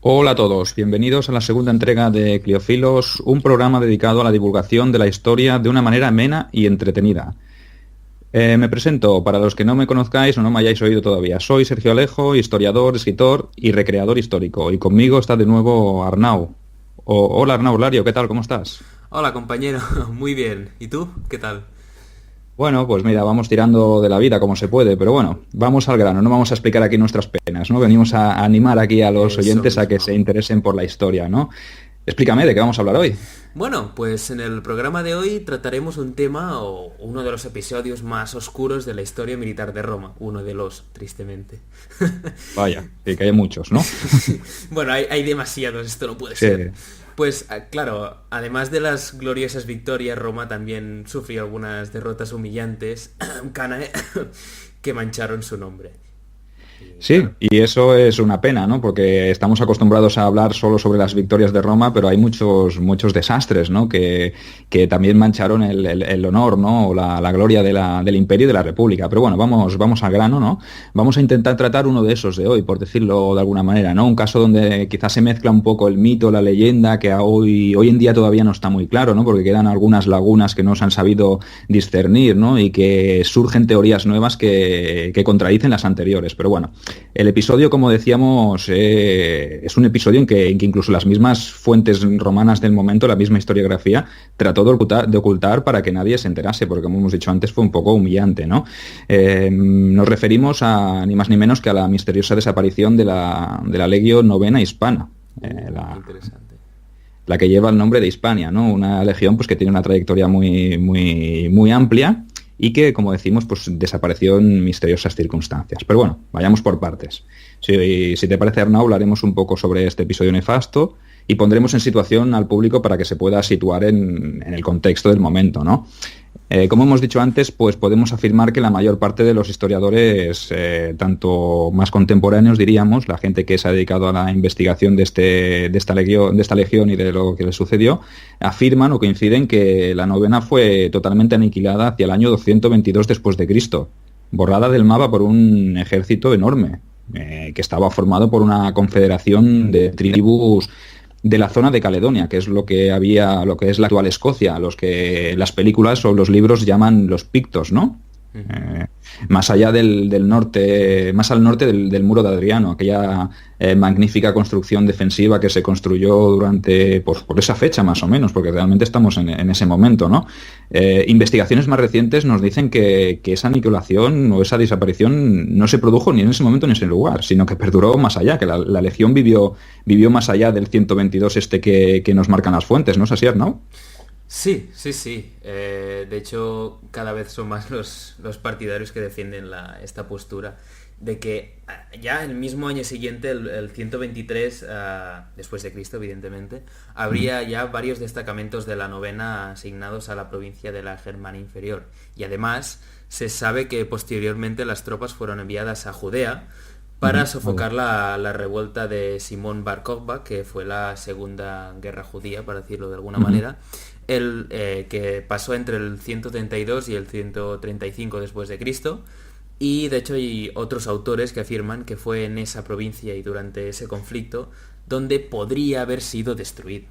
Hola a todos, bienvenidos a la segunda entrega de Cliofilos, un programa dedicado a la divulgación de la historia de una manera amena y entretenida. Me presento, para los que no me conozcáis o no me hayáis oído todavía. Soy Sergio Alejo, historiador, escritor y recreador histórico. Y conmigo está de nuevo Arnau. Hola Arnau Lario, ¿qué tal? ¿Cómo estás? Hola compañero, muy bien. ¿Y tú? ¿Qué tal? Bueno, pues mira, vamos tirando de la vida como se puede, pero bueno, vamos al grano, no vamos a explicar aquí nuestras penas, ¿no? Venimos a animar aquí a los Eso oyentes a que se mismo. interesen por la historia, ¿no? Explícame, ¿de qué vamos a hablar hoy? Bueno, pues en el programa de hoy trataremos un tema o uno de los episodios más oscuros de la historia militar de Roma. Uno de los, tristemente. Vaya, que hay muchos, ¿no? Bueno, hay demasiados, esto no puede Sí. ser. Pues claro, además de las gloriosas victorias, Roma también sufrió algunas derrotas humillantes, canae, que mancharon su nombre. Y Sí, claro, y eso es una pena, ¿no? Porque estamos acostumbrados a hablar solo sobre las victorias de Roma, pero hay muchos desastres, ¿no? Que también mancharon el honor, ¿no? O la gloria del imperio y de la república. Pero bueno, vamos al grano, ¿no? Vamos a intentar tratar uno de esos de hoy, por decirlo de alguna manera, ¿no? Un caso donde quizás se mezcla un poco el mito, la leyenda, que hoy en día todavía no está muy claro, ¿no? Porque quedan algunas lagunas que no se han sabido discernir, ¿no? Y que surgen teorías nuevas que contradicen las anteriores. Pero bueno. El episodio, como decíamos, es un episodio en que incluso las mismas fuentes romanas del momento, la misma historiografía, trató de ocultar para que nadie se enterase, porque como hemos dicho antes fue un poco humillante, ¿no? Nos referimos a ni más ni menos que a la misteriosa desaparición de la Legio Novena Hispana, qué interesante. la que lleva el nombre de Hispania, ¿no? Una legión pues, que tiene una trayectoria muy amplia y que, como decimos, pues desapareció en misteriosas circunstancias. Pero bueno, vayamos por partes. Si te parece, Arnau, hablaremos un poco sobre este episodio nefasto y pondremos en situación al público para que se pueda situar en el contexto del momento, ¿no? Como hemos dicho antes, pues podemos afirmar que la mayor parte de los historiadores, tanto más contemporáneos, diríamos, la gente que se ha dedicado a la investigación de esta legión y de lo que le sucedió, afirman o coinciden que la novena fue totalmente aniquilada hacia el año 222 después de Cristo, borrada del mapa por un ejército enorme, que estaba formado por una confederación de tribus de la zona de Caledonia, que es lo que es la actual Escocia, los que las películas o los libros llaman los pictos, ¿no? Ujú. Eh, Más allá del norte, más al norte del muro de Adriano, aquella magnífica construcción defensiva que se construyó durante, pues, por esa fecha más o menos, porque realmente estamos en ese momento, ¿no? Investigaciones más recientes nos dicen que esa aniquilación o esa desaparición no se produjo ni en ese momento ni en ese lugar, sino que perduró más allá, que la legión vivió más allá del 122 que nos marcan las fuentes, ¿no es así, Arnau? Sí, sí, sí. De hecho, cada vez son más los partidarios que defienden esta postura de que ya el mismo año siguiente, el 123 después de Cristo, evidentemente, habría ya varios destacamentos de la novena asignados a la provincia de la Germania Inferior. Y además, se sabe que posteriormente las tropas fueron enviadas a Judea para Vale. sofocar la revuelta de Simón Bar Kokhba, que fue la segunda guerra judía, para decirlo de alguna Ujú. manera, que pasó entre el 132 y el 135 después de Cristo. Y de hecho hay otros autores que afirman que fue en esa provincia y durante ese conflicto donde podría haber sido destruido.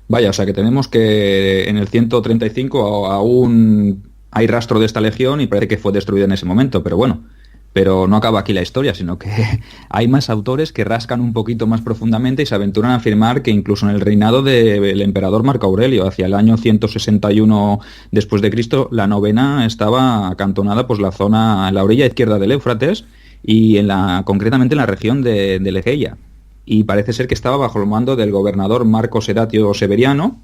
Vaya, o sea que tenemos que en el 135 aún hay rastro de esta legión y parece que fue destruida en ese momento, pero bueno, pero no acaba aquí la historia, sino que hay más autores que rascan un poquito más profundamente y se aventuran a afirmar que incluso en el reinado del emperador Marco Aurelio, hacia el año 161 después de Cristo, la novena estaba acantonada pues la zona, en la orilla izquierda del Éufrates y concretamente en la región de Egeia y parece ser que estaba bajo el mando del gobernador Marco Sedatio Severiano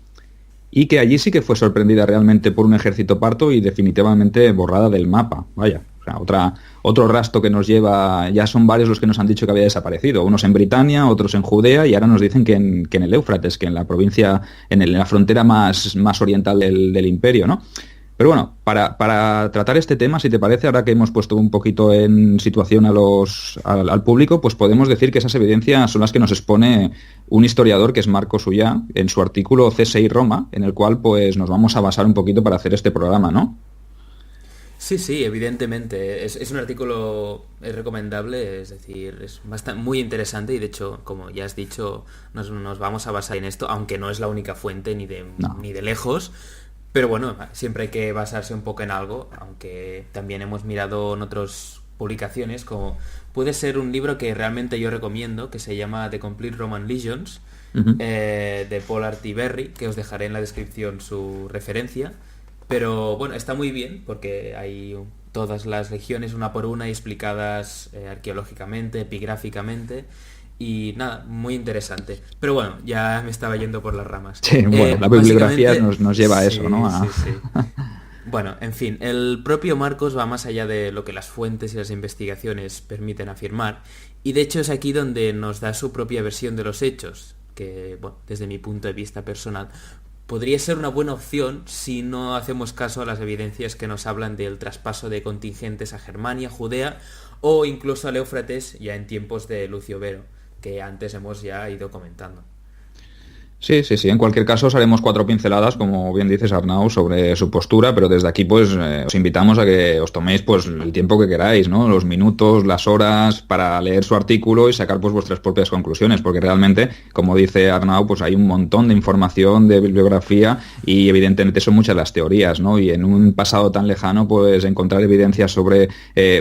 y que allí sí que fue sorprendida realmente por un ejército parto y definitivamente borrada del mapa. Vaya, o sea, otro rastro que nos lleva, ya son varios los que nos han dicho que había desaparecido, unos en Britania, otros en Judea y ahora nos dicen que en el Éufrates, que en la provincia, en la frontera más oriental del imperio, ¿no? Pero bueno, para tratar este tema, si te parece, ahora que hemos puesto un poquito en situación al público, pues podemos decir que esas evidencias son las que nos expone un historiador que es Marco Sullá en su artículo CSI Roma, en el cual pues nos vamos a basar un poquito para hacer este programa, ¿no? Sí, sí, evidentemente. Es un artículo es recomendable, es decir, es muy interesante y de hecho, como ya has dicho, nos vamos a basar en esto, aunque no es la única fuente No. ni de lejos. Pero bueno, siempre hay que basarse un poco en algo, aunque también hemos mirado en otras publicaciones, como puede ser un libro que realmente yo recomiendo, que se llama The Complete Roman Legions, Ujú. de Paul Artiberri, que os dejaré en la descripción su referencia. Pero bueno, está muy bien porque hay todas las legiones una por una y explicadas arqueológicamente, epigráficamente. Y nada, muy interesante. Pero bueno, ya me estaba yendo por las ramas. Sí, bueno, la bibliografía Básicamente, nos lleva a eso, sí, ¿no? sí, sí. Bueno, en fin, el propio Marcos va más allá de lo que las fuentes y las investigaciones permiten afirmar, y de hecho es aquí donde nos da su propia versión de los hechos, que, bueno, desde mi punto de vista personal, podría ser una buena opción si no hacemos caso a las evidencias que nos hablan del traspaso de contingentes a Germania, Judea o incluso al Éufrates ya en tiempos de Lucio Vero, que antes hemos ya ido comentando. Sí, sí, sí. En cualquier caso, os haremos 4 pinceladas, como bien dices, Arnau, sobre su postura, pero desde aquí, pues, os invitamos a que os toméis, pues, el tiempo que queráis, ¿no? Los minutos, las horas, para leer su artículo y sacar, pues, vuestras propias conclusiones, porque realmente, como dice Arnau, pues, hay un montón de información, de bibliografía y, evidentemente, son muchas las teorías, ¿no? Y en un pasado tan lejano, pues, encontrar evidencias sobre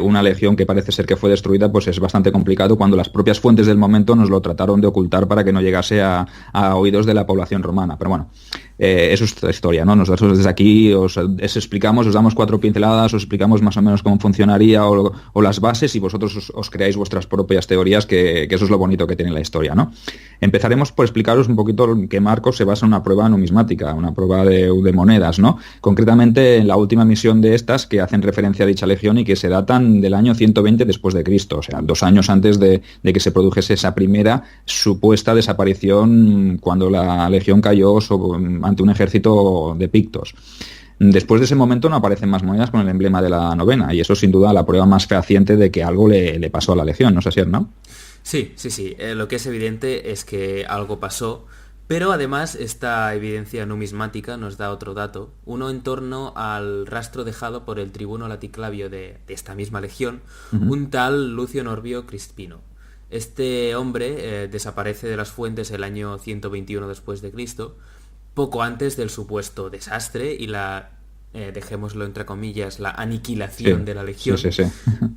una legión que parece ser que fue destruida, pues, es bastante complicado cuando las propias fuentes del momento nos lo trataron de ocultar para que no llegase a oídos de la población romana. Pero bueno, eso es otra historia, ¿no? Nosotros desde aquí os explicamos, os damos 4 pinceladas, os explicamos más o menos cómo funcionaría o las bases y vosotros os creáis vuestras propias teorías, que eso es lo bonito que tiene la historia, ¿no? Empezaremos por explicaros un poquito que Marcos se basa en una prueba numismática, una prueba de monedas, ¿no? Concretamente en la última misión de estas que hacen referencia a dicha legión y que se datan del año 120 después de Cristo, o sea, 2 años antes de que se produjese esa primera supuesta desaparición cuando la legión cayó ante un ejército de pictos. Después de ese momento no aparecen más monedas con el emblema de la novena, y eso sin duda la prueba más fehaciente de que algo le pasó a la legión, ¿no es así, no? Sí, sí, sí. Lo que es evidente es que algo pasó, pero además esta evidencia numismática nos da otro dato, uno en torno al rastro dejado por el tribuno laticlavio de esta misma legión, Ujú. un tal Lucio Norbio Crispino. Este hombre desaparece de las fuentes el año 121 después de Cristo, poco antes del supuesto desastre y la, dejémoslo entre comillas, la aniquilación Sí, de la sí, legión, sí, sí.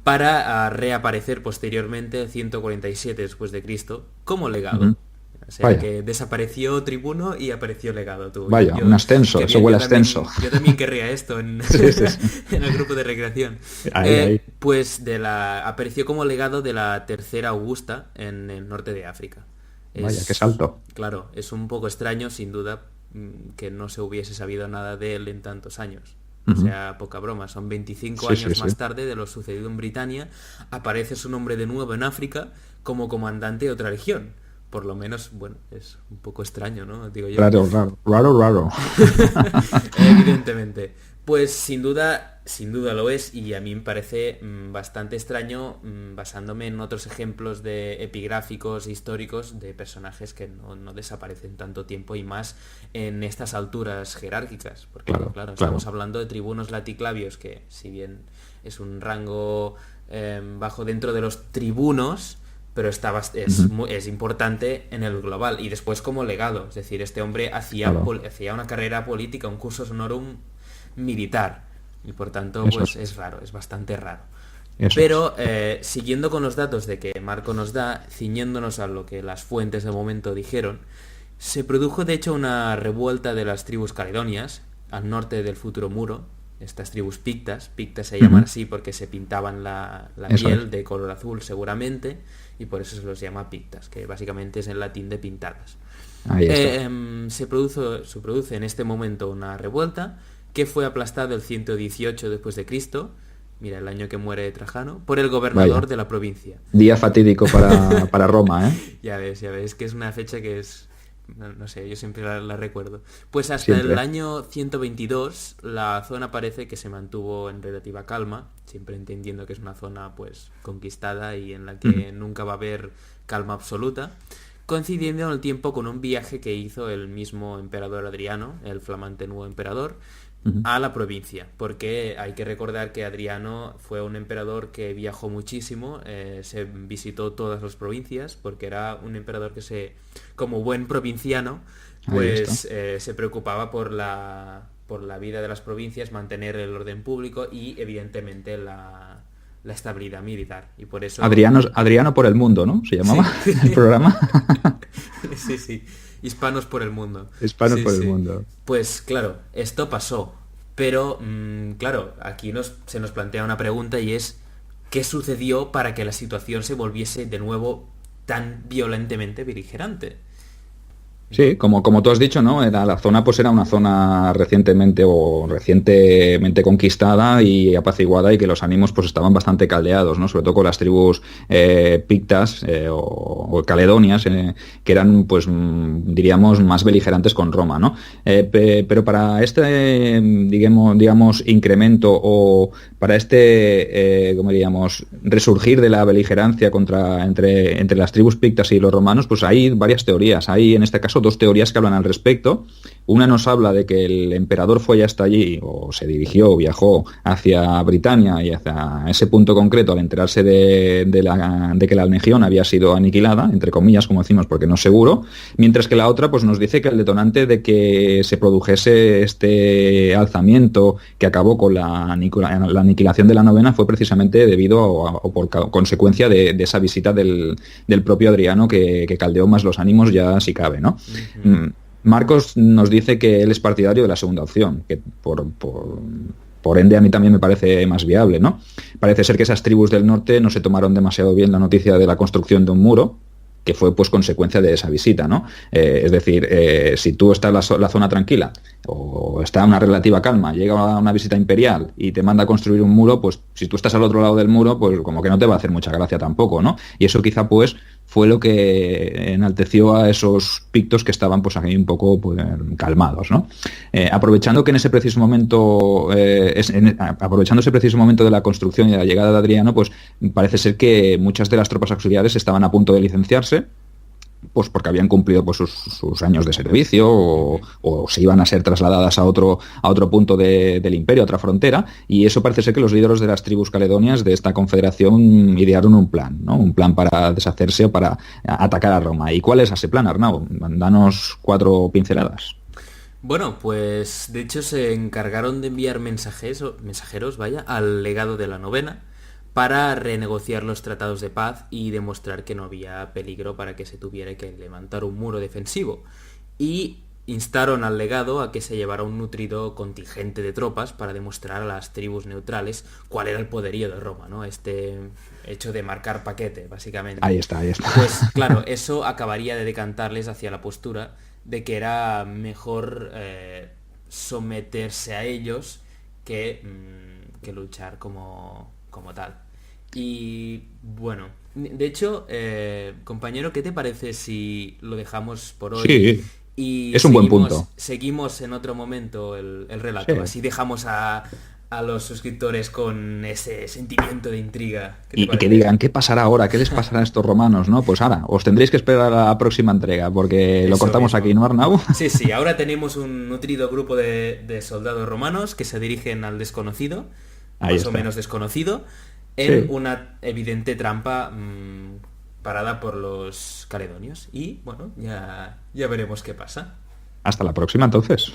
para reaparecer posteriormente el 147 después de Cristo como legado. Ujú. O sea Vaya, que desapareció tribuno y apareció legado. Tú. vaya, un ascenso, eso huele a ascenso. Yo también querría esto Sí, sí, sí. en el grupo de recreación. Ahí, ahí. Pues apareció como legado de la tercera Augusta en el norte de África. Vaya, qué Es, salto. claro, es un poco extraño, sin duda, que no se hubiese sabido nada de él en tantos años. O Ujú. sea, poca broma, son 25 Sí, sí, años sí. más tarde de lo sucedido en Britania, aparece su nombre de nuevo en África como comandante de otra legión. Por lo menos, bueno, es un poco extraño, ¿no? Digo yo. Raro, raro, raro, raro. Evidentemente. Pues sin duda lo es y a mí me parece bastante extraño basándome en otros ejemplos de epigráficos históricos de personajes que no desaparecen tanto tiempo y más en estas alturas jerárquicas. Porque, Claro, claro, claro. estamos hablando de tribunos laticlavios, que si bien es un rango bajo dentro de los tribunos, pero Ujú. es importante en el global y después como legado. Es decir, este hombre Claro, hacía una carrera política, un cursus honorum militar y por tanto eso pues es, es raro, es bastante raro. eso es. Pero siguiendo con los datos de que Marco nos da, ciñéndonos a lo que las fuentes de momento dijeron, se produjo de hecho una revuelta de las tribus caledonias al norte del futuro muro, estas tribus pictas se llaman Ujú. así porque se pintaban la Eso es. piel de color azul seguramente, y por eso se los llama pictas, que básicamente es en latín de pintadas. Ahí está. Se produce en este momento una revuelta que fue aplastada el 118 después de Cristo, mira el año que muere Trajano, por el Vaya. gobernador de la provincia. Día fatídico para Roma, ¿eh? Ya ves que es una fecha que es, no sé, yo siempre la recuerdo. Pues hasta el Siempre. año 122 la zona parece que se mantuvo en relativa calma, siempre entendiendo que es una zona pues conquistada y en la Ujú. que nunca va a haber calma absoluta. coincidiendo en el tiempo con un viaje que hizo el mismo emperador Adriano, el flamante nuevo emperador, Ujú. a la provincia, porque hay que recordar que Adriano fue un emperador que viajó muchísimo, se visitó todas las provincias, porque era un emperador que como buen provinciano, Ahí está. pues se preocupaba por la vida de las provincias, mantener el orden público y evidentemente la estabilidad militar. Y por eso, Adriano por el mundo, ¿no? Se llamaba sí, el programa. sí, sí, hispanos por el mundo. Hispanos Sí, por el sí. mundo. Pues claro, esto pasó. Pero, claro, aquí se nos plantea una pregunta y es, ¿qué sucedió para que la situación se volviese de nuevo tan violentamente beligerante? Sí, como tú has dicho, ¿no? La zona pues era una zona recientemente conquistada y apaciguada y que los ánimos pues estaban bastante caldeados, ¿no? Sobre todo con las tribus pictas o caledonias, que eran pues diríamos más beligerantes con Roma, ¿no? Pero para este digamos incremento o para este como diríamos resurgir de la beligerancia entre las tribus pictas y los romanos, pues hay varias teorías. Hay en este caso dos teorías que hablan al respecto. Una nos habla de que el emperador fue hasta allí, o se dirigió, o viajó hacia Britania y hacia ese punto concreto al enterarse de que la legión había sido aniquilada, entre comillas, como decimos, porque no es seguro, mientras que la otra pues, nos dice que el detonante de que se produjese este alzamiento que acabó con la aniquilación de la novena fue precisamente debido o por consecuencia de esa visita del propio Adriano que caldeó más los ánimos ya si cabe, ¿no? Ujú. Marcos nos dice que él es partidario de la segunda opción, que por ende a mí también me parece más viable, ¿no? Parece ser que esas tribus del norte no se tomaron demasiado bien la noticia de la construcción de un muro, que fue pues consecuencia de esa visita, ¿no? Es decir, si tú estás la zona tranquila o está una relativa calma, llega una visita imperial y te manda a construir un muro, pues si tú estás al otro lado del muro, pues como que no te va a hacer mucha gracia tampoco, ¿no? Y eso quizá pues fue lo que enalteció a esos pictos que estaban pues aquí un poco pues, calmados, ¿no? Aprovechando que en ese preciso momento, aprovechando ese preciso momento de la construcción y de la llegada de Adriano, pues parece ser que muchas de las tropas auxiliares estaban a punto de licenciarse, pues porque habían cumplido pues, sus años de servicio o se iban a ser trasladadas a otro punto del imperio, a otra frontera, y eso parece ser que los líderes de las tribus caledonias de esta confederación idearon un plan, ¿no? Un plan para deshacerse o para atacar a Roma. ¿Y cuál es ese plan, Arnau? Danos 4 pinceladas. Bueno, pues de hecho se encargaron de enviar mensajeros, vaya, al legado de la novena para renegociar los tratados de paz y demostrar que no había peligro para que se tuviera que levantar un muro defensivo. Y instaron al legado a que se llevara un nutrido contingente de tropas para demostrar a las tribus neutrales cuál era el poderío de Roma, ¿no? Este hecho de marcar paquete, básicamente. Ahí está, ahí está. Pues claro, eso acabaría de decantarles hacia la postura de que era mejor someterse a ellos que luchar como tal. Y bueno, de hecho, compañero, ¿qué te parece si lo dejamos por hoy Sí, y es un buen punto. seguimos en otro momento el Sí. relato? Así dejamos a los suscriptores con ese sentimiento de intriga. ¿Qué te Y que parece? digan, ¿qué pasará ahora? ¿Qué les pasará a estos romanos? ¿No? Pues ahora, os tendréis que esperar a la próxima entrega, porque lo Eso cortamos aquí, mismo. ¿no, Arnau? Sí, sí, ahora tenemos un nutrido grupo de soldados romanos que se dirigen al desconocido, o Ahí más o está. menos desconocido, en Sí. una evidente trampa parada por los caledonios. Y bueno, ya veremos qué pasa. Hasta la próxima, entonces.